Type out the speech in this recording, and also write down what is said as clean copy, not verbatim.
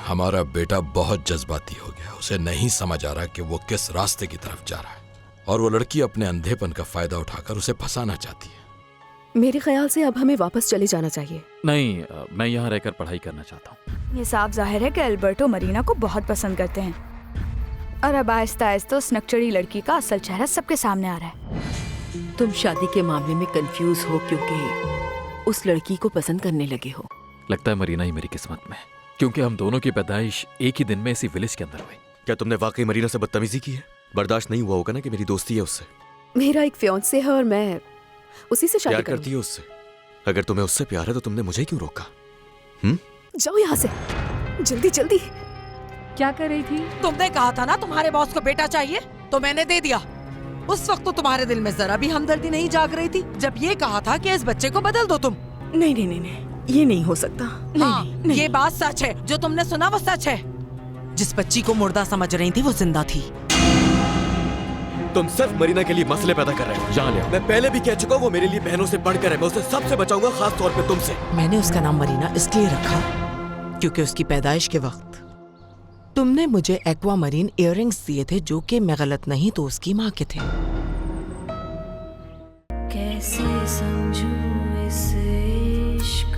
हमारा बेटा बहुत जज्बाती हो गया। उसे नहीं समझ आ रहा कि वो किस रास्ते की तरफ जा रहा है, और वो लड़की अपने अंधेपन का फायदा उठाकर उसे फंसाना चाहती है। मेरे ख्याल से अब हमें वापस चले जाना चाहिए। नहीं, मैं यहाँ रहकर पढ़ाई करना चाहता हूँ। ये साफ जाहिर है कि अल्बर्टो मरीना को बहुत पसंद करते हैं, और अब आहिस्ता आहिस्ता उस नकचड़ी लड़की का असल चेहरा सबके सामने आ रहा है। तुम शादी के मामले में कंफ्यूज हो क्योंकि उस लड़की को पसंद करने लगे हो। लगता है मरीना ही मेरी किस्मत में है, क्योंकि हम दोनों की पैदाइश एक ही दिन में इसी विलेज के अंदर हुई। क्या तुमने वाकई मरीना से बदतमीजी की है? बर्दाश्त नहीं हुआ होगा ना कि मेरी दोस्ती है उससे। मेरा एक फियांसे है और मैं उसी से शादी प्यार करती है उससे। अगर तुम्हें उससे प्यार है तो तुमने मुझे क्यों रोका? जाओ यहाँ से जल्दी जल्दी। क्या कर रही थी? तुमने कहा था ना तुम्हारे बॉस को बेटा चाहिए, तो मैंने दे दिया। उस वक्त तो तुम्हारे दिल में जरा भी हमदर्दी नहीं जाग रही थी जब ये कहा था कि इस बच्चे को बदल दो तुम। नहीं नहीं नहीं नहीं, ये नहीं हो सकता। नहीं, हाँ, नहीं, नहीं। ये बात सच है, जो तुमने सुना वो सच है। जिस बच्ची को मुर्दा समझ रही थी वो जिंदा थी। तुम सिर्फ मरीना के लिए मसले पैदा कर रहे हो। यहाँ ले आओ। मैं पहले भी कह चुका हूँ, वो मेरे लिए बहनों से बढ़कर है। मैं उसे सबसे बचाऊंगा, खास तौर पे तुमसे। मैंने उसका नाम मरीना इसलिए रखा क्योंकि उसकी पैदाइश के वक्त तुमने मुझे एक्वा मरीन इयररिंग्स दिए थे, जो कि मैं गलत नहीं तो उसकी माँ के थे। कैसे समझूं इस इश्क